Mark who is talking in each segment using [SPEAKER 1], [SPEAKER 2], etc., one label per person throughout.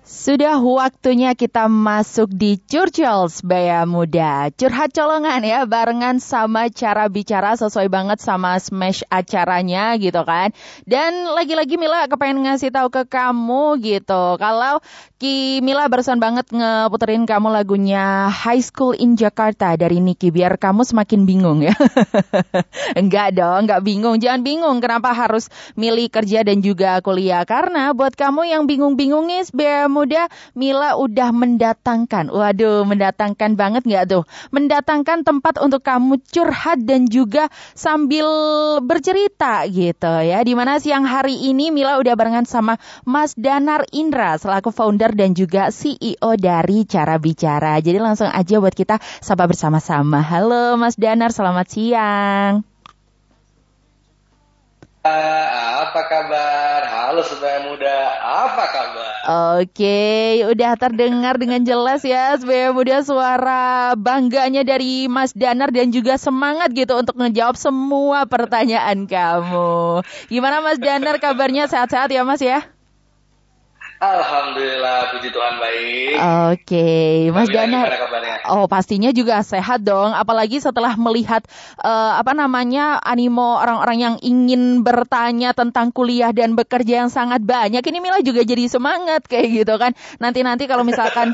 [SPEAKER 1] Sudah waktunya kita masuk di Curcol Sebaya Muda. Curhat colongan ya, barengan sama cara bicara sesuai banget sama smash acaranya gitu kan. Dan lagi-lagi Mila kepengen ngasih tahu ke kamu gitu. Kalau Mila barusan banget ngeputerin kamu lagunya High School in Jakarta dari Niki. Biar kamu semakin bingung ya. Enggak dong, enggak bingung. Jangan bingung kenapa harus milih kerja dan juga kuliah. Karena buat kamu yang bingung-bingung nih Sebaya Muda, Mila udah mendatangkan, mendatangkan banget nggak tuh? Mendatangkan tempat untuk kamu curhat dan juga sambil bercerita gitu ya. Dimana siang hari ini Mila udah barengan sama Mas Danar Indra selaku founder dan juga CEO dari Cara Bicara. Jadi langsung aja buat kita sapa bersama-sama. Halo Mas Danar, selamat siang.
[SPEAKER 2] Apa kabar? Halo Sebaya Muda, apa kabar?
[SPEAKER 1] Oke, udah terdengar dengan jelas ya Sebaya Muda, suara bangganya dari Mas Danar dan juga semangat gitu untuk ngejawab semua pertanyaan kamu. Gimana Mas Danar, kabarnya sehat-sehat ya Mas ya?
[SPEAKER 2] Alhamdulillah, puji Tuhan baik.
[SPEAKER 1] Oke, Mas
[SPEAKER 2] Mbak Mila
[SPEAKER 1] Danar.
[SPEAKER 2] gimana kabarnya?
[SPEAKER 1] Oh, pastinya juga sehat dong. Apalagi setelah melihat animo orang-orang yang ingin bertanya tentang kuliah dan bekerja yang sangat banyak. Ini Mila juga jadi semangat kayak gitu kan. Nanti kalau misalkan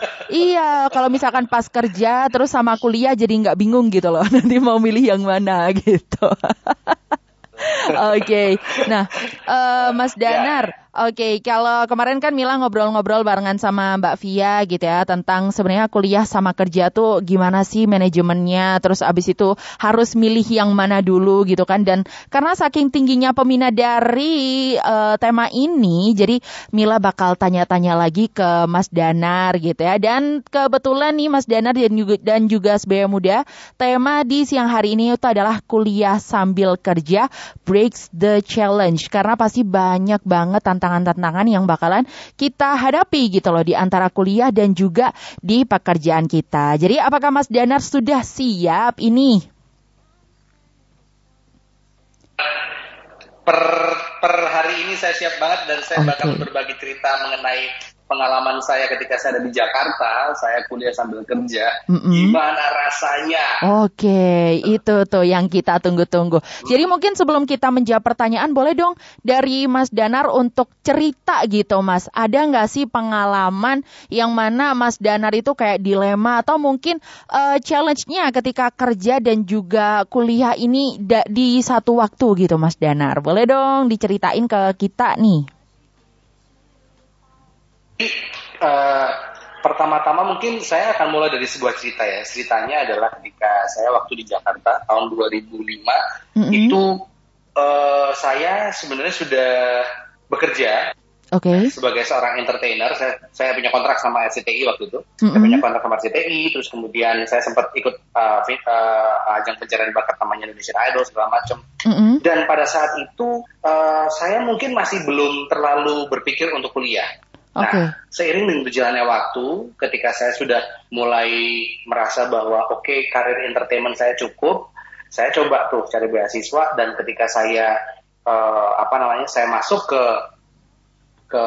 [SPEAKER 1] kalau misalkan pas kerja terus sama kuliah jadi nggak bingung gitu loh. Nanti mau milih yang mana gitu. Oke. Nah, Mas Danar. Oke, kalau kemarin kan Mila ngobrol-ngobrol barengan sama Mbak Via gitu ya tentang sebenarnya kuliah sama kerja tuh gimana sih manajemennya, terus abis itu harus milih yang mana dulu gitu kan. Dan karena saking tingginya peminat dari tema ini, jadi Mila bakal tanya-tanya lagi ke Mas Danar gitu ya. Dan kebetulan nih Mas Danar dan juga Sebaya Muda, tema di siang hari ini itu adalah kuliah sambil kerja breaks the challenge. Karena pasti banyak banget tantangan-tantangan yang bakalan kita hadapi gitu loh di antara kuliah dan juga di pekerjaan kita. Jadi apakah Mas Danar sudah siap ini?
[SPEAKER 2] Per hari ini saya siap banget dan saya bakal berbagi cerita mengenai pengalaman saya ketika saya ada di Jakarta, saya kuliah sambil kerja. Gimana rasanya?
[SPEAKER 1] Oke, itu tuh yang kita tunggu-tunggu. Jadi mungkin sebelum kita menjawab pertanyaan, boleh dong dari Mas Danar untuk cerita gitu Mas. Ada nggak sih pengalaman yang mana Mas Danar itu kayak dilema atau mungkin challenge-nya ketika kerja dan juga kuliah ini di satu waktu gitu Mas Danar. Boleh dong diceritain ke kita nih.
[SPEAKER 2] Pertama-tama mungkin saya akan mulai dari sebuah cerita ya. Ceritanya adalah ketika saya waktu di Jakarta tahun 2005 itu saya sebenarnya sudah bekerja sebagai seorang entertainer. Saya punya kontrak sama RCTI waktu itu. Saya punya kontrak sama RCTI, terus kemudian saya sempat ikut ajang pencarian bakat namanya Indonesian Idol segala macam. Dan pada saat itu saya mungkin masih belum terlalu berpikir untuk kuliah. Nah, seiring dengan berjalannya waktu, ketika saya sudah mulai merasa bahwa karir entertainment saya cukup, saya coba tuh cari beasiswa. Dan ketika saya saya masuk ke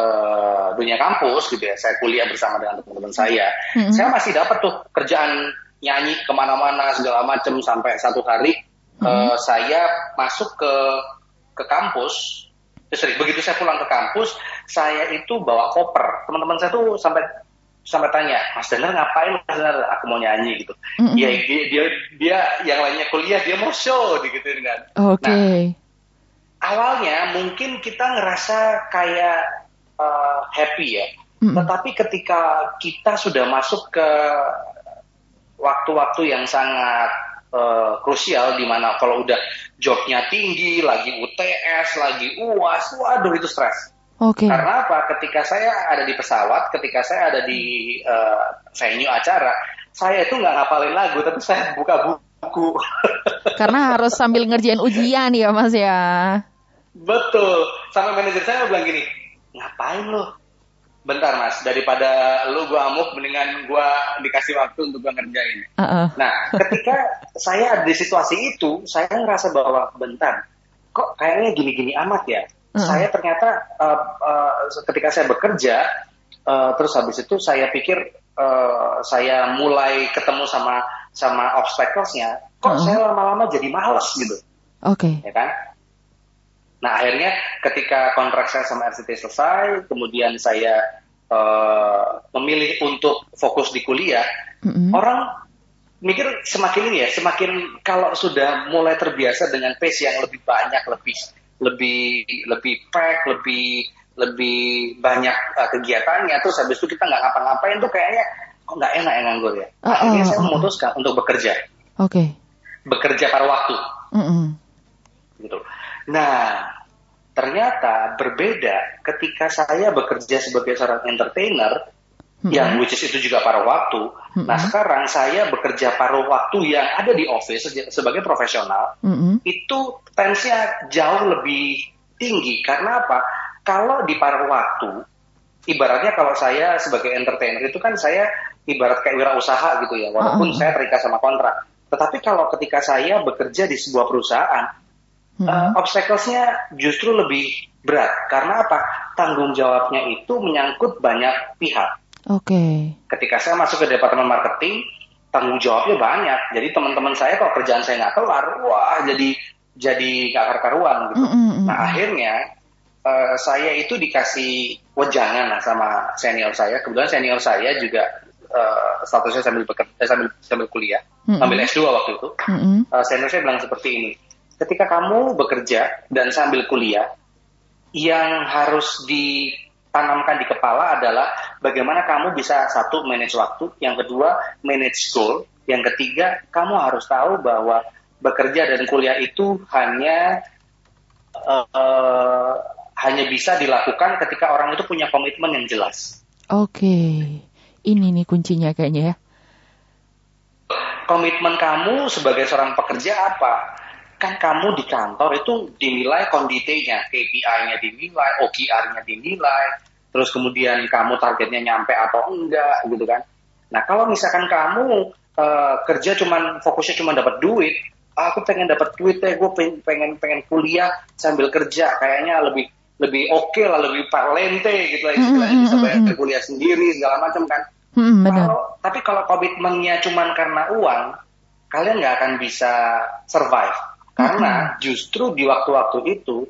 [SPEAKER 2] dunia kampus gitu ya, saya kuliah bersama dengan teman-teman saya masih dapat tuh kerjaan nyanyi kemana-mana segala macam. Sampai satu hari saya masuk ke kampus. Begitu saya pulang ke kampus, saya itu bawa koper. Teman-teman saya tuh sampai tanya, Mas Danar ngapain? Mas Danar, aku mau nyanyi gitu. Ya dia yang lainnya kuliah, dia mau show gitu kan. Nah, awalnya mungkin kita ngerasa kayak happy ya. Tetapi ketika kita sudah masuk ke waktu-waktu yang sangat krusial, di mana kalau udah jobnya tinggi, lagi UTS, lagi UAS, waduh itu stres. Karena apa? Ketika saya ada di pesawat, ketika saya ada di venue acara, saya itu nggak ngapalin lagu, tapi saya buka buku.
[SPEAKER 1] Karena harus sambil ngerjain ujian ya Mas ya.
[SPEAKER 2] Betul. Sampai manajer saya bilang gini, ngapain lo? Bentar Mas, daripada lu gua amuk, mendingan gua dikasih waktu untuk gua ngerjain. Nah, ketika saya ada di situasi itu, saya ngerasa bahwa bentar, kok kayaknya gini-gini amat ya. Saya ternyata ketika saya bekerja, Terus habis itu saya pikir saya mulai ketemu sama obstacles-nya, kok saya lama-lama jadi malas gitu.
[SPEAKER 1] Oke.
[SPEAKER 2] Ya kan? Nah akhirnya ketika kontrak saya sama RCTI selesai, kemudian saya memilih untuk fokus di kuliah, orang mikir semakin ini ya, semakin kalau sudah mulai terbiasa dengan pace yang lebih banyak, lebih pack, lebih banyak kegiatannya, terus habis itu kita nggak ngapa-ngapain tuh kayaknya kok nggak enak ya nganggur ya. Akhirnya saya memutuskan untuk bekerja. Bekerja paruh waktu. Gitu. Nah, ternyata berbeda ketika saya bekerja sebagai seorang entertainer, yang which is itu juga paruh waktu. Nah, sekarang saya bekerja paruh waktu yang ada di office sebagai profesional, itu tensinya jauh lebih tinggi. Karena apa? Kalau di paruh waktu, ibaratnya kalau saya sebagai entertainer itu kan saya ibarat kayak wirausaha gitu ya, walaupun saya terikat sama kontrak. Tetapi kalau ketika saya bekerja di sebuah perusahaan, obstacles-nya justru lebih berat. Karena apa? Tanggung jawabnya itu menyangkut banyak pihak. Ketika saya masuk ke departemen marketing, tanggung jawabnya banyak. Jadi teman-teman saya kalau kerjaan saya nggak kelar, wah jadi nggak karu-karuan gitu. Nah akhirnya saya itu dikasih wejangan lah sama senior saya. Kebetulan senior saya juga statusnya sambil kuliah, sambil S2 waktu itu. Senior saya bilang seperti ini, ketika kamu bekerja dan sambil kuliah, yang harus ditanamkan di kepala adalah bagaimana kamu bisa satu, manage waktu, yang kedua, manage goal, yang ketiga, kamu harus tahu bahwa bekerja dan kuliah itu hanya bisa dilakukan ketika orang itu punya komitmen yang jelas.
[SPEAKER 1] Ini nih kuncinya kayaknya ya.
[SPEAKER 2] Komitmen kamu sebagai seorang pekerja apa? Kan kamu di kantor itu dinilai konditinya, KPI-nya dinilai, OKR-nya dinilai, terus kemudian kamu targetnya nyampe atau enggak gitu kan. Nah kalau misalkan kamu kerja fokusnya cuma dapat duit, aku pengen dapat duit ya, gue pengen kuliah sambil kerja, kayaknya lebih oke lah, lebih parlente gitu lah istilahnya, bisa bayar kuliah sendiri segala macam kan. Tapi kalau komitmennya cuma karena uang, kalian nggak akan bisa survive. Karena justru di waktu-waktu itu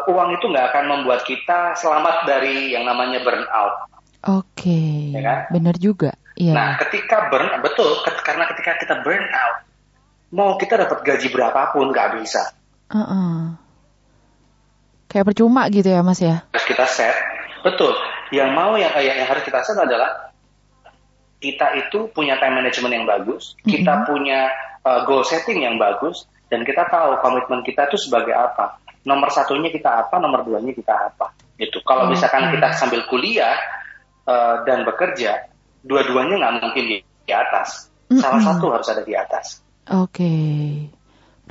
[SPEAKER 2] uang itu nggak akan membuat kita selamat dari yang namanya burnout. Ya kan?
[SPEAKER 1] Benar juga. Iya.
[SPEAKER 2] Nah, ketika karena ketika kita burnout, mau kita dapat gaji berapapun nggak bisa.
[SPEAKER 1] Kayak percuma gitu ya, Mas ya.
[SPEAKER 2] Harus kita set, betul. Yang harus kita set adalah kita itu punya time management yang bagus, kita punya goal setting yang bagus, dan kita tahu komitmen kita itu sebagai apa. Nomor satunya kita apa, nomor duanya kita apa. Itu. Kalau misalkan kita sambil kuliah dan bekerja, dua-duanya nggak mungkin di atas. Salah satu harus ada di atas.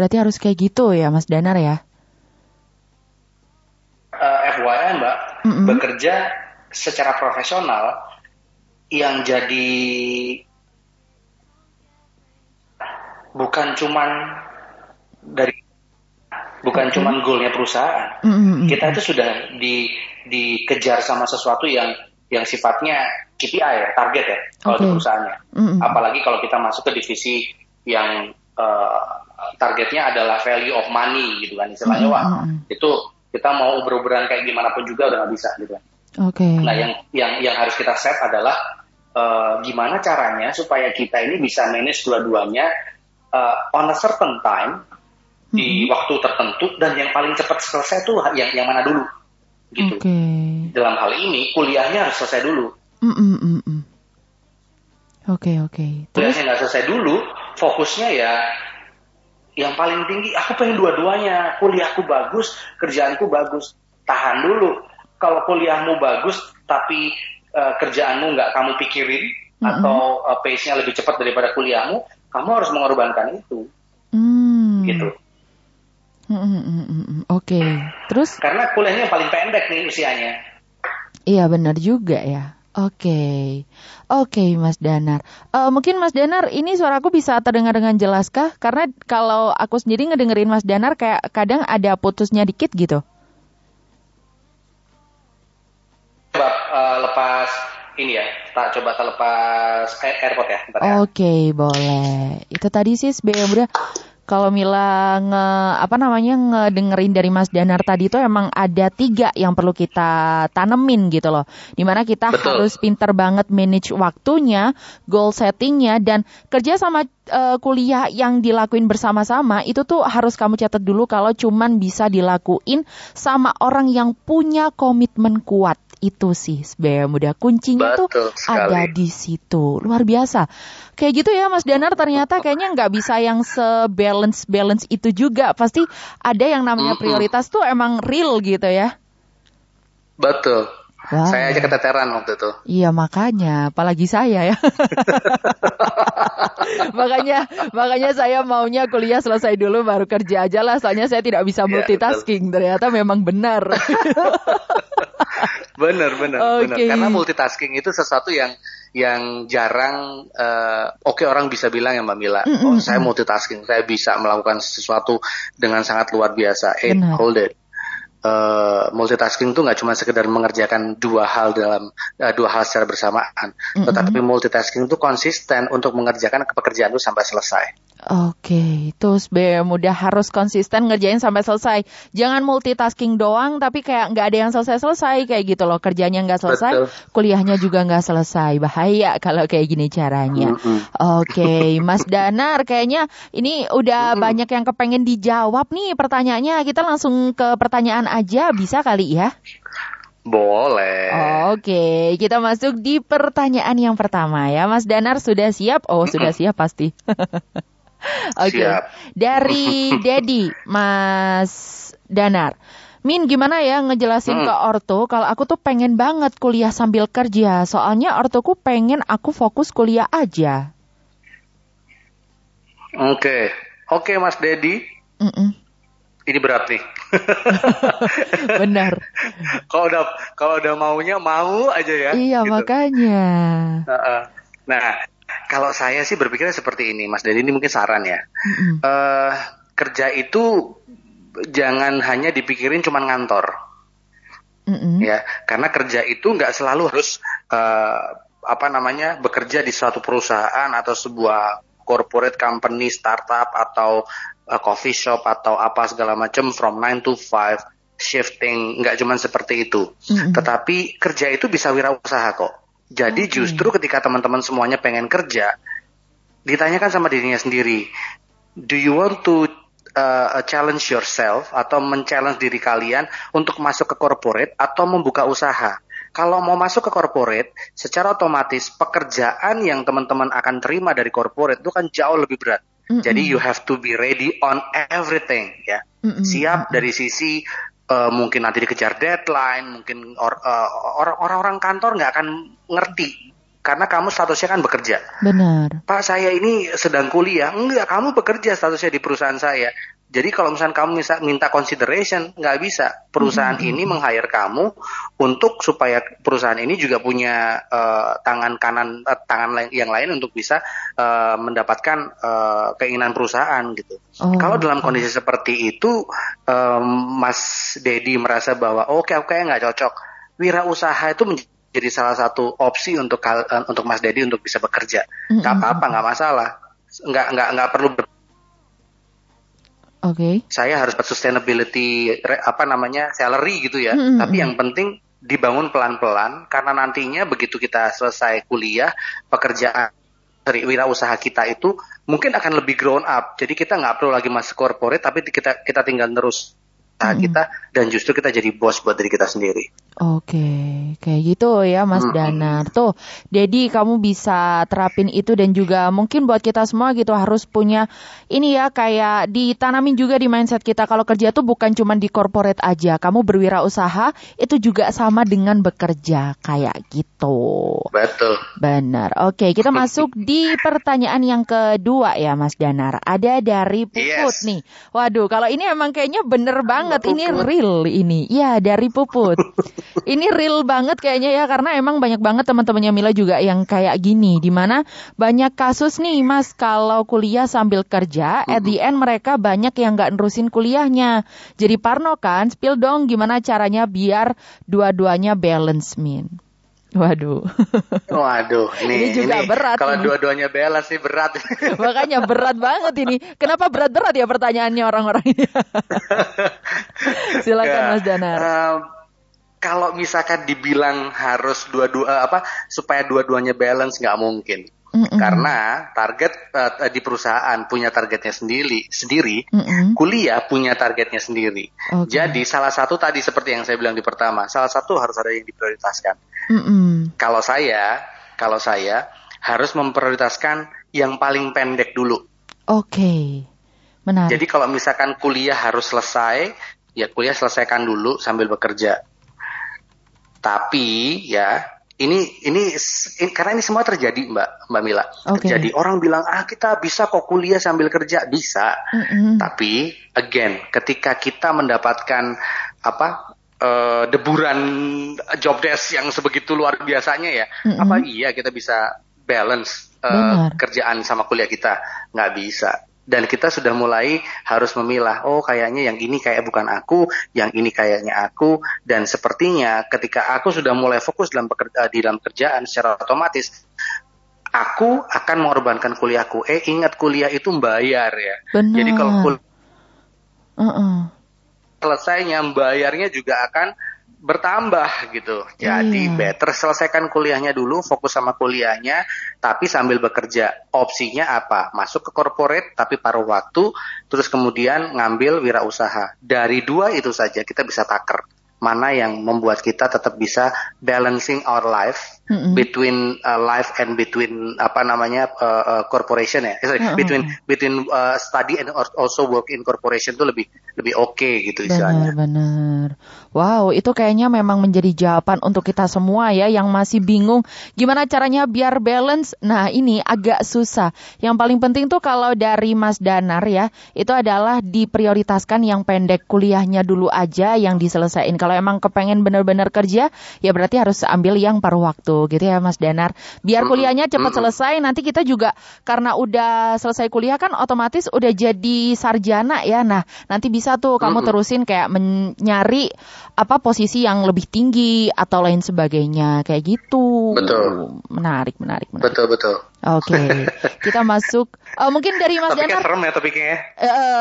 [SPEAKER 1] Berarti harus kayak gitu ya, Mas Danar ya?
[SPEAKER 2] FYI Mbak, bekerja secara profesional yang jadi bukan cuman goalnya perusahaan. Kita itu sudah dikejar sama sesuatu yang sifatnya KPI ya, target ya kalau di perusahaannya. Apalagi kalau kita masuk ke divisi yang targetnya adalah value of money gitu kan istilahnya. Itu kita mau uber-uberan kayak gimana pun juga udah nggak bisa gitu kan. Nah yang harus kita set adalah gimana caranya supaya kita ini bisa manage dua-duanya on a certain time, di waktu tertentu, dan yang paling cepat selesai itu yang mana dulu gitu. Dalam hal ini kuliahnya harus selesai dulu. Kuliahnya nggak selesai dulu, fokusnya ya yang paling tinggi. Aku pengen dua-duanya, kuliahku bagus, kerjaanku bagus. Tahan dulu. Kalau kuliahmu bagus tapi kerjaanmu nggak kamu pikirin, atau pace-nya lebih cepat daripada kuliahmu, kamu harus mengorbankan itu. Gitu.
[SPEAKER 1] Terus?
[SPEAKER 2] Karena kuliahnya yang paling pendek nih usianya.
[SPEAKER 1] Iya benar juga ya. Oke, Mas Danar. Mungkin Mas Danar, ini suaraku bisa terdengar dengan jelas kah? Karena kalau aku sendiri ngedengerin Mas Danar kayak kadang ada putusnya dikit gitu.
[SPEAKER 2] lepas ini ya, coba lepas AirPod ya. Bentar ya.
[SPEAKER 1] Oke, boleh. Itu tadi sih sebenarnya kalau Mila ngedengerin dari Mas Danar tadi itu emang ada 3 yang perlu kita tanemin gitu loh. Dimana kita harus pinter banget manage waktunya, goal settingnya, dan kerja sama kuliah yang dilakuin bersama-sama itu tuh harus kamu catat dulu kalau cuman bisa dilakuin sama orang yang punya komitmen kuat. Itu sih sebenarnya mudah. Kuncinya tuh ada di situ. Luar biasa. Kayak gitu ya Mas Danar, ternyata kayaknya nggak bisa yang se-balance itu juga. Pasti ada yang namanya prioritas tuh emang real gitu ya.
[SPEAKER 2] Betul. Wow. Saya aja keteteran waktu itu.
[SPEAKER 1] Iya makanya, apalagi saya ya. makanya saya maunya kuliah selesai dulu baru kerja aja lah. Soalnya saya tidak bisa multitasking. Ternyata memang benar. Benar. Karena multitasking itu sesuatu yang jarang orang bisa bilang ya Mbak Mila. Saya multitasking, saya bisa melakukan sesuatu dengan sangat luar biasa. Hold it. Multitasking itu nggak cuma sekedar mengerjakan dua hal secara bersamaan, tetapi multitasking itu konsisten untuk mengerjakan pekerjaan itu sampai selesai. Oke, terus mudah harus konsisten ngerjain sampai selesai. Jangan multitasking doang, tapi kayak nggak ada yang selesai kayak gitu loh. Kerjanya nggak selesai, kuliahnya juga nggak selesai. Bahaya kalau kayak gini caranya. Oke, Mas Danar, kayaknya ini udah banyak yang kepengen dijawab nih pertanyaannya. Kita langsung ke pertanyaan aja, bisa kali ya?
[SPEAKER 2] Boleh.
[SPEAKER 1] Oke, kita masuk di pertanyaan yang pertama ya. Mas Danar sudah siap? Oh, sudah siap pasti. Oke. Dari Dedi, Mas Danar. Min, gimana ya ngejelasin ke ortu kalau aku tuh pengen banget kuliah sambil kerja. Soalnya ortuku pengen aku fokus kuliah aja.
[SPEAKER 2] Oke, Mas Dedi. Ini berat nih.
[SPEAKER 1] Benar.
[SPEAKER 2] Kalau udah maunya mau aja ya.
[SPEAKER 1] Iya, gitu. Makanya.
[SPEAKER 2] Nah, kalau saya sih berpikirnya seperti ini, Mas Dedi, ini mungkin saran ya. Kerja itu jangan hanya dipikirin cuma ngantor. Ya, karena kerja itu nggak selalu harus bekerja di suatu perusahaan atau sebuah corporate company, startup atau coffee shop atau apa segala macam from 9 to 5 shifting, nggak cuma seperti itu. Tetapi kerja itu bisa wirausaha kok. Jadi justru ketika teman-teman semuanya pengen kerja, ditanyakan sama dirinya sendiri, do you want to challenge yourself atau men-challenge diri kalian untuk masuk ke corporate atau membuka usaha? Kalau mau masuk ke corporate, secara otomatis pekerjaan yang teman-teman akan terima dari corporate itu kan jauh lebih berat. Jadi you have to be ready on everything ya. Siap dari sisi mungkin nanti dikejar deadline, mungkin orang-orang kantor nggak akan ngerti karena kamu statusnya kan bekerja.
[SPEAKER 1] Benar.
[SPEAKER 2] Pak, saya ini sedang kuliah. Enggak, kamu bekerja statusnya di perusahaan saya. Jadi kalau misalnya kamu minta consideration, nggak bisa. Perusahaan ini meng-hire kamu untuk supaya perusahaan ini juga punya tangan yang lain untuk bisa mendapatkan keinginan perusahaan gitu. Kalau dalam kondisi seperti itu, Mas Dedi merasa bahwa oke nggak cocok. Wirausaha itu menjadi salah satu opsi untuk Mas Dedi untuk bisa bekerja. Nggak apa-apa, nggak masalah. Nggak perlu. Saya harus sustainability salary gitu ya. Tapi yang penting dibangun pelan-pelan karena nantinya begitu kita selesai kuliah, pekerjaan dari wirausaha kita itu mungkin akan lebih grown up. Jadi kita nggak perlu lagi masuk corporate, tapi kita tinggal terus kita dan justru kita jadi bos buat diri kita sendiri.
[SPEAKER 1] Oke, kayak gitu ya Mas Danar. Tuh, Dedi kamu bisa terapin itu dan juga mungkin buat kita semua gitu harus punya ini ya kayak ditanamin juga di mindset kita kalau kerja tuh bukan cuma di corporate aja. Kamu berwirausaha itu juga sama dengan bekerja kayak gitu.
[SPEAKER 2] Betul.
[SPEAKER 1] Benar. Oke, kita masuk di pertanyaan yang kedua ya Mas Danar. Ada dari Puput nih. Waduh, kalau ini emang kayaknya bener banget. Ini real ini. Ya, dari Puput. Ini real banget kayaknya ya karena emang banyak banget teman-temannya Mila juga yang kayak gini di mana banyak kasus nih Mas kalau kuliah sambil kerja at the end mereka banyak yang nggak nerusin kuliahnya. Jadi parno kan, spill dong gimana caranya biar dua-duanya balance, Min. Waduh.
[SPEAKER 2] Waduh,
[SPEAKER 1] ini juga berat.
[SPEAKER 2] Kalau dua-duanya balance sih berat.
[SPEAKER 1] Makanya berat banget ini. Kenapa berat-berat ya pertanyaannya orang-orang ini? Silakan Mas Danar.
[SPEAKER 2] Kalau misalkan dibilang harus supaya dua-duanya balance, nggak mungkin. Karena target di perusahaan punya targetnya sendiri, kuliah punya targetnya sendiri. Okay. Jadi salah satu tadi seperti yang saya bilang di pertama, salah satu harus ada yang diprioritaskan. Kalau saya harus memprioritaskan yang paling pendek dulu.
[SPEAKER 1] Oke, menarik.
[SPEAKER 2] Jadi kalau misalkan kuliah harus selesai, ya kuliah selesaikan dulu sambil bekerja. Tapi ya ini karena ini semua terjadi Mbak Mila. Okay. Jadi orang bilang kita bisa kok kuliah sambil kerja, bisa. Tapi again ketika kita mendapatkan deburan job desk yang sebegitu luar biasanya ya, iya kita bisa balance kerjaan sama kuliah kita? Nggak bisa. Dan kita sudah mulai harus memilah, kayaknya yang ini kayak bukan aku, yang ini kayaknya aku, dan sepertinya ketika aku sudah mulai fokus di dalam kerjaan secara otomatis, aku akan mengorbankan kuliahku. Ingat kuliah itu membayar ya.
[SPEAKER 1] Benar.
[SPEAKER 2] Jadi kalau selesainya bayarnya juga akan bertambah gitu. Jadi better selesaikan kuliahnya dulu, fokus sama kuliahnya, tapi sambil bekerja. Opsinya apa? Masuk ke corporate tapi paruh waktu, terus kemudian ngambil wirausaha. Dari dua itu saja kita bisa taker. Mana yang membuat kita tetap bisa balancing our life between life and between corporation ya. Between study and also work in corporation itu lebih oke gitu istilahnya.
[SPEAKER 1] Benar. Wow, itu kayaknya memang menjadi jawaban untuk kita semua ya yang masih bingung gimana caranya biar balance. Nah, ini agak susah. Yang paling penting tuh kalau dari Mas Danar ya, itu adalah diprioritaskan yang pendek, kuliahnya dulu aja yang diselesaikan. Kalau emang kepengen benar-benar kerja, ya berarti harus ambil yang paruh waktu gitu ya Mas Danar. Biar kuliahnya cepat selesai, nanti kita juga karena udah selesai kuliah kan otomatis udah jadi sarjana ya. Nah, nanti bisa tuh kamu terusin kayak mencari posisi yang lebih tinggi atau lain sebagainya kayak gitu.
[SPEAKER 2] Betul.
[SPEAKER 1] Menarik.
[SPEAKER 2] Betul.
[SPEAKER 1] Oke. Kita masuk mungkin dari Mas Danar.
[SPEAKER 2] Serem ya topiknya.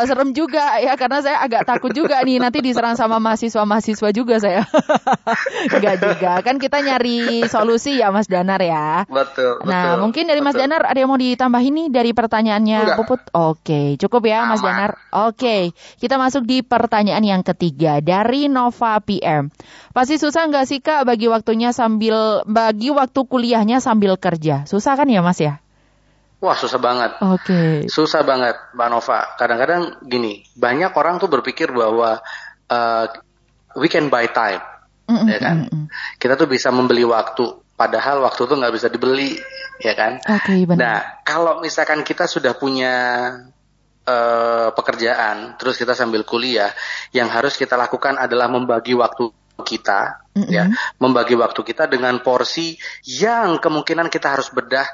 [SPEAKER 1] Serem juga ya karena saya agak takut juga nih nanti diserang sama mahasiswa juga saya. Enggak juga. Kan kita nyari solusi ya Mas Danar ya.
[SPEAKER 2] Betul.
[SPEAKER 1] Nah, mungkin dari Mas Danar ada yang mau ditambahin nih dari pertanyaannya Puput? Oke, cukup ya Mas Danar. Oke, kita masuk di pertanyaan yang ketiga dari Nova PM. Pasti susah nggak sih Kak bagi waktu kuliahnya sambil kerja? Susah kan ya Mas ya?
[SPEAKER 2] Wah, susah banget.
[SPEAKER 1] Oke.
[SPEAKER 2] Susah banget Mbak Nova. Kadang-kadang gini, banyak orang tuh berpikir bahwa we can buy time, ya kan? Kita tuh bisa membeli waktu, padahal waktu tuh nggak bisa dibeli, ya kan?
[SPEAKER 1] Oke, benar.
[SPEAKER 2] Nah, kalau misalkan kita sudah punya pekerjaan, terus kita sambil kuliah, yang harus kita lakukan adalah membagi waktu kita, ya, membagi waktu kita dengan porsi yang kemungkinan kita harus bedah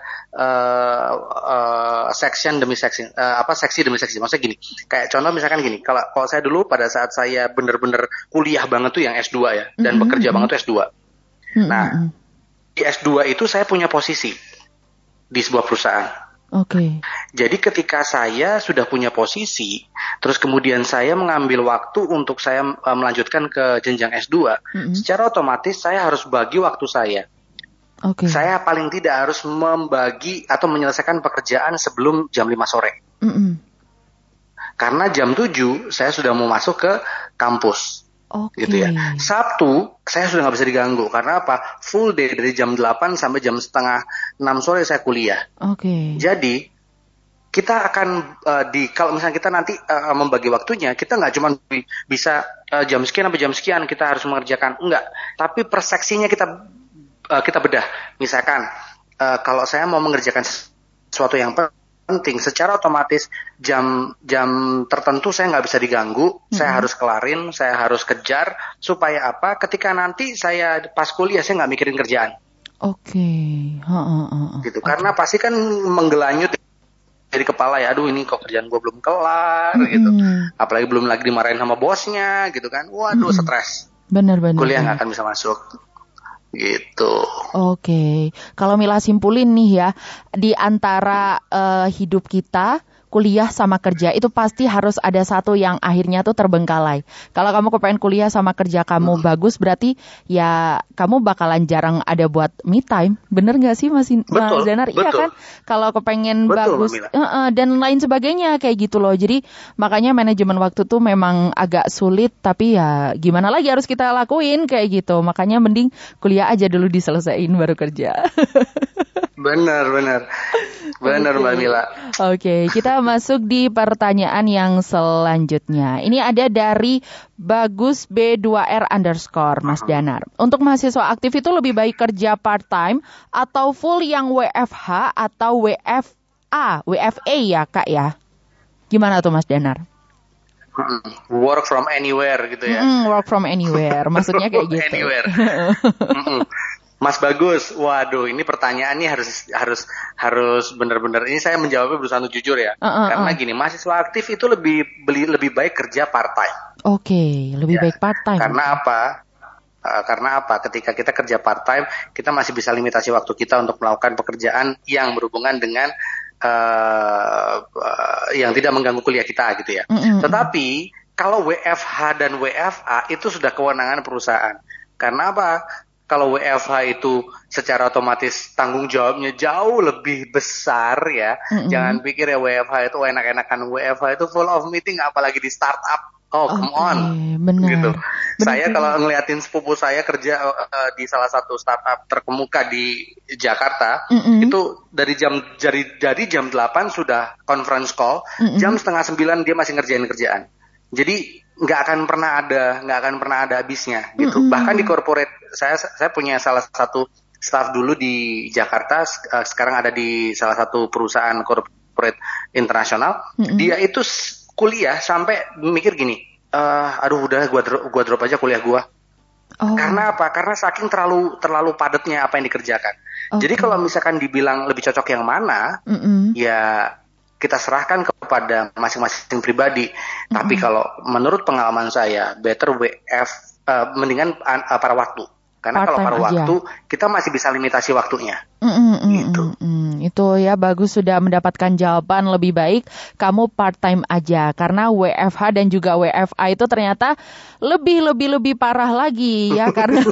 [SPEAKER 2] section demi section, seksi demi seksi. Maksudnya gini, kayak contoh misalkan gini, kalau saya dulu pada saat saya bener-bener kuliah banget tuh yang S2 ya, dan bekerja banget tuh S2. Nah, di S2 itu saya punya posisi di sebuah perusahaan.
[SPEAKER 1] Oke.
[SPEAKER 2] Jadi ketika saya sudah punya posisi, terus kemudian saya mengambil waktu untuk saya melanjutkan ke jenjang S2, secara otomatis saya harus bagi waktu saya.
[SPEAKER 1] Oke.
[SPEAKER 2] Saya paling tidak harus membagi atau menyelesaikan pekerjaan sebelum jam 5 sore. Karena jam 7 saya sudah mau masuk ke kampus. Gitu ya. Sabtu saya sudah nggak bisa diganggu karena apa? Full day dari jam 8 sampai jam setengah 6 sore saya kuliah. Jadi kita akan kalau misalnya kita nanti membagi waktunya, kita nggak cuma bisa jam sekian sampai jam sekian kita harus mengerjakan, enggak. Tapi perseksinya kita bedah. Misalkan kalau saya mau mengerjakan sesuatu yang penting, secara otomatis jam tertentu saya nggak bisa diganggu, saya harus kelarin, saya harus kejar, supaya apa? Ketika nanti saya pas kuliah saya nggak mikirin kerjaan. Gitu. Karena pasti kan menggelanyut dari kepala ya, aduh ini kok kerjaan gue belum kelar gitu, apalagi belum lagi dimarahin sama bosnya gitu kan, waduh stres.
[SPEAKER 1] Benar.
[SPEAKER 2] Kuliah nggak akan bisa masuk. gitu.
[SPEAKER 1] Oke. Kalau Mila simpulin nih ya, di antara hidup kita, kuliah sama kerja, itu pasti harus ada satu yang akhirnya tuh terbengkalai. Kalau kamu kepengen kuliah sama kerja kamu bagus, berarti ya kamu bakalan jarang ada buat me time. Bener gak sih Mas Zanar? Iya kan? Kalau kepengen bagus dan lain sebagainya kayak gitu loh. Jadi makanya manajemen waktu tuh memang agak sulit, tapi ya gimana lagi harus kita lakuin kayak gitu. Makanya mending kuliah aja dulu diselesain baru kerja.
[SPEAKER 2] Benar Mbak Mila.
[SPEAKER 1] Oke, kita masuk di pertanyaan yang selanjutnya. Ini ada dari Bagus B2R _ Mas Danar. Untuk mahasiswa aktif itu lebih baik kerja part-time atau full yang WFH atau WFA ya Kak ya? Gimana tuh Mas Danar?
[SPEAKER 2] Work from anywhere gitu ya.
[SPEAKER 1] Work from anywhere, maksudnya kayak gitu.
[SPEAKER 2] Anywhere. Mas Bagus, waduh, ini pertanyaannya harus benar-benar. Ini saya menjawabnya berusaha jujur ya, karena gini, mahasiswa aktif itu lebih baik kerja part time.
[SPEAKER 1] Oke, lebih baik part time.
[SPEAKER 2] Karena apa? Karena apa? Ketika kita kerja part time, kita masih bisa limitasi waktu kita untuk melakukan pekerjaan yang berhubungan dengan yang tidak mengganggu kuliah kita gitu ya. Tetapi kalau WFH dan WFA itu sudah kewenangan perusahaan. Karena apa? Kalau WFH itu secara otomatis tanggung jawabnya jauh lebih besar ya. Jangan pikir ya WFH itu enak-enakan. WFH itu full of meeting, apalagi di startup. Come on.
[SPEAKER 1] Bener.
[SPEAKER 2] Gitu. Saya kalau ngeliatin sepupu saya kerja di salah satu startup terkemuka di Jakarta, itu dari jam 8 sudah conference call, jam 8:30 dia masih ngerjain kerjaan. Jadi nggak akan pernah ada habisnya gitu. Bahkan di corporate, saya punya salah satu staff dulu di Jakarta, sekarang ada di salah satu perusahaan corporate internasional. Dia itu kuliah sampai mikir gini, aduh udah gua drop aja kuliah gua. Karena apa? Karena saking terlalu padatnya apa yang dikerjakan. Jadi kalau misalkan dibilang lebih cocok yang mana, ya kita serahkan kepada masing-masing pribadi. Tapi kalau menurut pengalaman saya, better mendingan para waktu. Karena kalau paruh waktu, kita masih bisa limitasi waktunya. Gitu.
[SPEAKER 1] Itu ya, bagus sudah mendapatkan jawaban. Lebih baik kamu part-time aja. Karena WFH dan juga WFA itu ternyata lebih parah lagi ya. Karena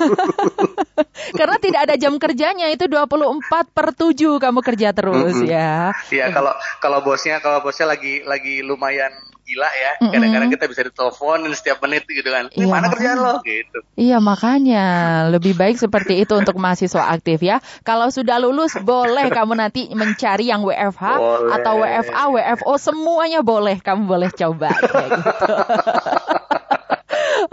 [SPEAKER 1] karena tidak ada jam kerjanya, itu 24/7 kamu kerja terus ya.
[SPEAKER 2] Iya, kalau bosnya lagi lumayan gila ya, kadang-kadang kita bisa ditelepon setiap menit gitu kan. Ini mana kerjaan lo gitu.
[SPEAKER 1] Iya, makanya lebih baik seperti itu untuk mahasiswa aktif ya. Kalau sudah lulus boleh kamu nanti mencari yang WFH atau WFA, WFO, semuanya boleh, kamu boleh coba kayak gitu.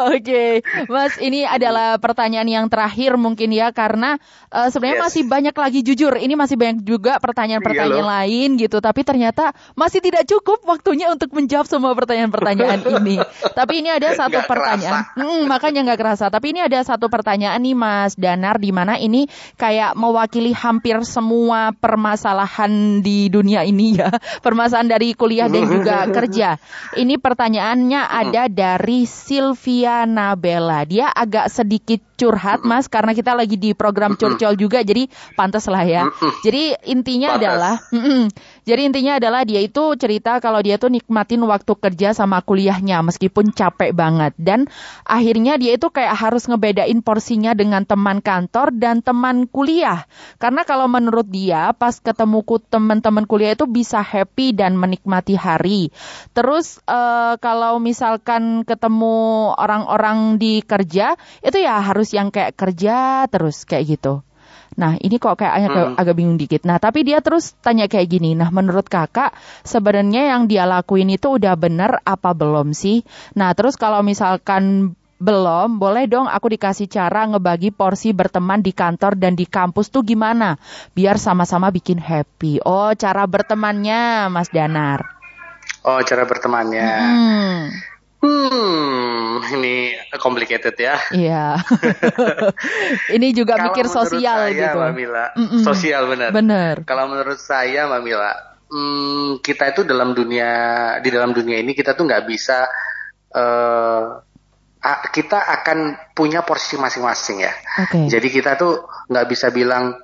[SPEAKER 1] Oke, Mas, ini adalah pertanyaan yang terakhir mungkin ya, karena sebenarnya masih banyak lagi, jujur, ini masih banyak juga pertanyaan-pertanyaan lain gitu, tapi ternyata masih tidak cukup waktunya untuk menjawab semua pertanyaan-pertanyaan ini. Tapi ini ada satu pertanyaan, makanya nggak kerasa. Tapi ini ada satu pertanyaan nih Mas Danar, di mana ini kayak mewakili hampir semua permasalahan di dunia ini ya, permasalahan dari kuliah dan juga kerja. Ini pertanyaannya ada dari Sylvia Nabella. Dia agak sedikit curhat Mas, karena kita lagi di program curcol juga, jadi pantas lah ya. Jadi intinya adalah dia itu cerita kalau dia tuh nikmatin waktu kerja sama kuliahnya meskipun capek banget, dan akhirnya dia itu kayak harus ngebedain porsinya dengan teman kantor dan teman kuliah. Karena kalau menurut dia pas ketemu teman-teman kuliah itu bisa happy dan menikmati hari. Terus kalau misalkan ketemu orang-orang di kerja itu ya harus yang kayak kerja terus kayak gitu. Nah, ini kok kayaknya agak bingung dikit. Nah, tapi dia terus tanya kayak gini. Nah, menurut kakak sebenarnya yang dia lakuin itu udah bener apa belum sih? Nah, terus kalau misalkan belum, boleh dong aku dikasih cara ngebagi porsi berteman di kantor dan di kampus tuh gimana? Biar sama-sama bikin happy. Oh, cara bertemannya Mas Danar.
[SPEAKER 2] Oh, cara bertemannya. Ini complicated ya.
[SPEAKER 1] Iya. Ini juga mikir sosial
[SPEAKER 2] saya,
[SPEAKER 1] gitu.
[SPEAKER 2] Mbak Mila, sosial benar. Kalau menurut saya, Mbak Mila, kita itu di dalam dunia ini kita tuh nggak bisa kita akan punya porsi masing-masing ya.
[SPEAKER 1] Okay.
[SPEAKER 2] Jadi kita tuh nggak bisa bilang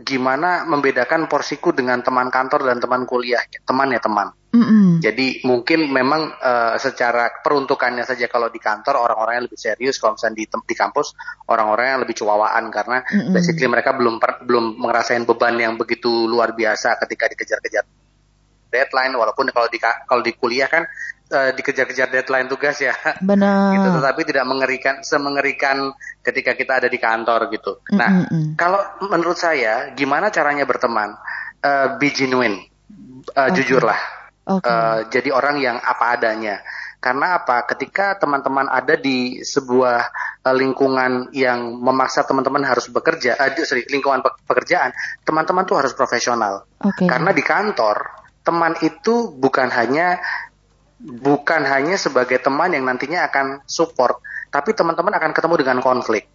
[SPEAKER 2] gimana membedakan porsiku dengan teman kantor dan teman kuliah. Teman ya teman. Jadi mungkin memang secara peruntukannya saja kalau di kantor orang-orangnya lebih serius, kalau misalnya di kampus orang-orangnya lebih cuawaan karena basically mereka belum ngerasain beban yang begitu luar biasa ketika dikejar-kejar deadline, walaupun kalau di kuliah kan dikejar-kejar deadline tugas ya.
[SPEAKER 1] Benar.
[SPEAKER 2] Gitu, tetapi tidak semengerikan ketika kita ada di kantor gitu. Nah, kalau menurut saya gimana caranya berteman? Be genuine, jujurlah. Jadi orang yang apa adanya. Karena apa? Ketika teman-teman ada di sebuah lingkungan yang memaksa teman-teman harus bekerja, lingkungan pekerjaan, teman-teman tuh harus profesional. Karena di kantor teman itu bukan hanya sebagai teman yang nantinya akan support, tapi teman-teman akan ketemu dengan konflik.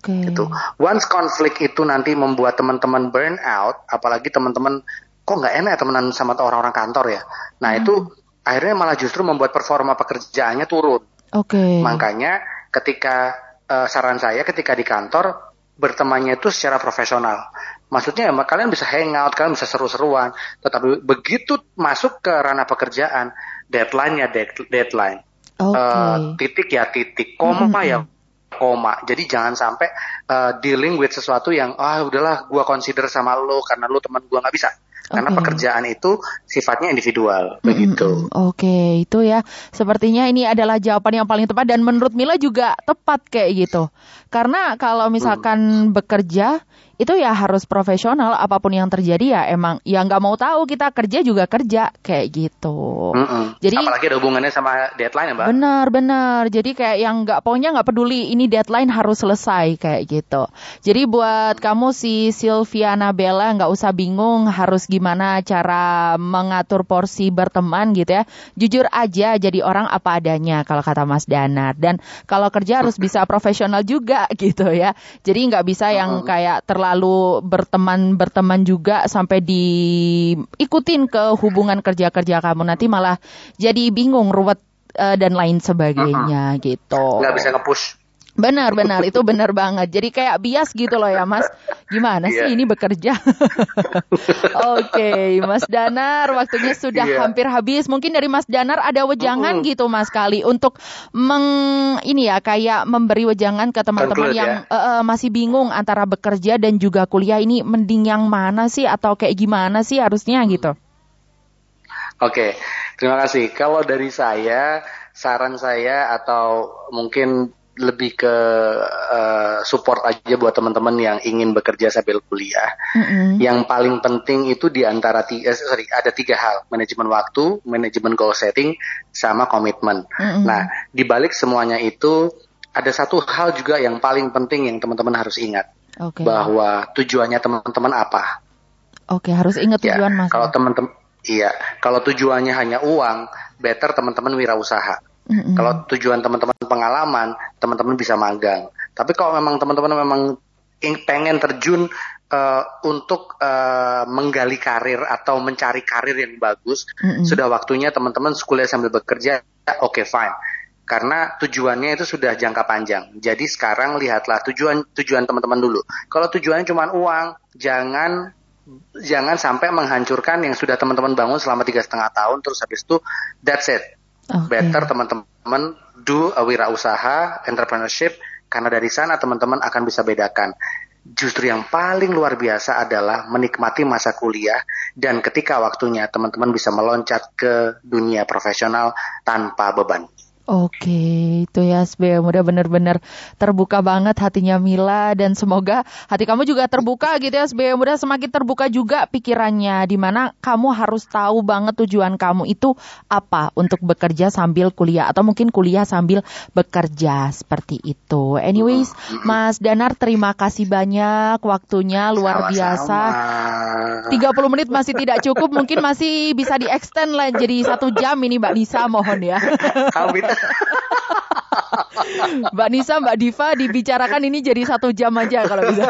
[SPEAKER 2] Gitu. Once konflik itu nanti membuat teman-teman burn out, apalagi teman-teman kok nggak enak ya temenan sama orang-orang kantor ya. Nah itu akhirnya malah justru membuat performa pekerjaannya turun. Makanya ketika saran saya ketika di kantor bertemannya itu secara profesional. Maksudnya kalian bisa hangout, kalian bisa seru-seruan, tetapi begitu masuk ke ranah pekerjaan, deadline-nya deadline, titik ya titik, koma ya koma. Jadi jangan sampai dealing with sesuatu yang udahlah gua consider sama lo karena lo teman gua, nggak bisa. Karena pekerjaan itu sifatnya individual, begitu.
[SPEAKER 1] Itu ya. Sepertinya ini adalah jawaban yang paling tepat dan menurut Mila juga tepat kayak gitu. Karena kalau misalkan bekerja itu ya harus profesional, apapun yang terjadi ya emang ya nggak mau tahu, kita kerja juga kerja kayak gitu. Jadi
[SPEAKER 2] apalagi ada hubungannya sama deadline ya Mbak.
[SPEAKER 1] Benar. Jadi kayak yang pokoknya nggak peduli ini deadline harus selesai kayak gitu. Jadi buat kamu si Silviana Bella nggak usah bingung harus gimana cara mengatur porsi berteman gitu ya. Jujur aja jadi orang apa adanya kalau kata Mas Danar. Dan kalau kerja harus bisa profesional juga gitu ya. Jadi nggak bisa yang kayak terlalu berteman juga sampai diikutin ke hubungan kerja kamu, nanti malah jadi bingung, ruwet dan lain sebagainya gitu.
[SPEAKER 2] Nggak bisa nge-push.
[SPEAKER 1] Benar, itu benar banget. Jadi kayak bias gitu loh ya Mas. Gimana sih ini bekerja? Oke, Mas Danar, waktunya sudah hampir habis. Mungkin dari Mas Danar ada wejangan gitu Mas kali untuk kayak memberi wejangan ke teman-teman yang masih bingung antara bekerja dan juga kuliah, ini mending yang mana sih atau kayak gimana sih harusnya gitu.
[SPEAKER 2] Oke, terima kasih. Kalau dari saya, saran saya atau mungkin lebih ke support aja buat teman-teman yang ingin bekerja sambil kuliah. Yang paling penting itu di antara ada 3 hal: manajemen waktu, manajemen goal setting, sama komitmen. Nah, di balik semuanya itu ada satu hal juga yang paling penting yang teman-teman harus ingat, bahwa tujuannya teman-teman apa.
[SPEAKER 1] Harus ingat tujuan Mas.
[SPEAKER 2] Kalau tujuannya hanya uang, better teman-teman wirausaha. Kalau tujuan teman-teman pengalaman, teman-teman bisa magang. Tapi kalau memang teman-teman pengen terjun untuk menggali karir atau mencari karir yang bagus, sudah waktunya teman-teman kuliah sambil bekerja. Fine. Karena tujuannya itu sudah jangka panjang. Jadi sekarang lihatlah tujuan teman-teman dulu. Kalau tujuannya cuma uang, jangan sampai menghancurkan yang sudah teman-teman bangun selama 3,5 tahun. Terus habis itu that's it. Better teman-teman do a wirausaha, entrepreneurship, karena dari sana teman-teman akan bisa bedakan. Justru yang paling luar biasa adalah menikmati masa kuliah dan ketika waktunya teman-teman bisa meloncat ke dunia profesional tanpa beban.
[SPEAKER 1] Itu ya SB, mudah benar-benar terbuka banget hatinya Mila, dan semoga hati kamu juga terbuka gitu ya SB, mudah semakin terbuka juga pikirannya, dimana kamu harus tahu banget tujuan kamu itu apa untuk bekerja sambil kuliah atau mungkin kuliah sambil bekerja, seperti itu. Anyways, Mas Danar, terima kasih banyak waktunya, luar biasa. 30 menit masih tidak cukup, mungkin masih bisa di-extend lah jadi 1 jam ini Mbak Nisa, mohon ya. Mbak Nisa, Mbak Diva, dibicarakan ini jadi 1 jam aja kalau bisa.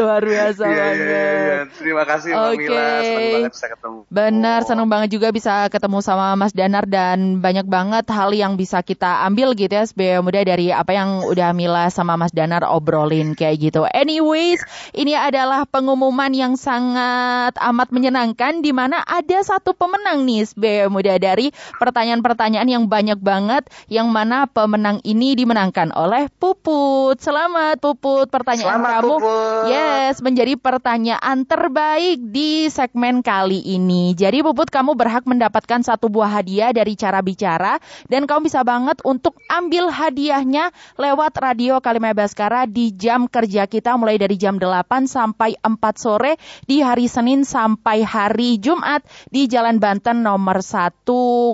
[SPEAKER 1] Luar biasa banget.
[SPEAKER 2] terima kasih Mbak Mila. Senang banget bisa ketemu.
[SPEAKER 1] Benar, senang banget juga bisa ketemu sama Mas Danar dan banyak banget hal yang bisa kita ambil gitu ya SBY Muda dari apa yang udah Mila sama Mas Danar obrolin kayak gitu. Anyways, ini adalah pengumuman yang sangat amat menyenangkan di mana ada satu pemenang nih SBY Muda dari pertanyaan-pertanyaan yang banyak banget, yang mana pemenang ini dimenangkan oleh Puput. Selamat Puput, pertanyaan kamu Puput. Yes, menjadi pertanyaan terbaik di segmen kali ini. Jadi Puput, kamu berhak mendapatkan satu buah hadiah dari Cara Bicara dan kamu bisa banget untuk ambil hadiahnya lewat Radio Kalimah Baskara di jam kerja kita mulai dari jam 8 sampai 4 sore di hari Senin sampai hari Jumat di Jalan Banten nomor 1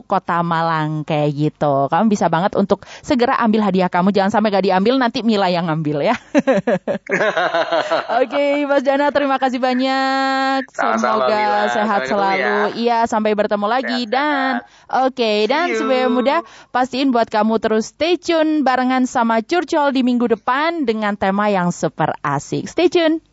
[SPEAKER 1] Kota Malang kayak gitu. Kamu bisa banget untuk segera ambil hadiah kamu, jangan sampai gak diambil, nanti Mila yang ngambil ya. Oke, Mas Dana, terima kasih banyak. Semoga sehat selalu. Iya, sampai bertemu lagi. Dan dan SBY Muda, pastiin buat kamu terus stay tune barengan sama Curcol di minggu depan dengan tema yang super asik. Stay tune.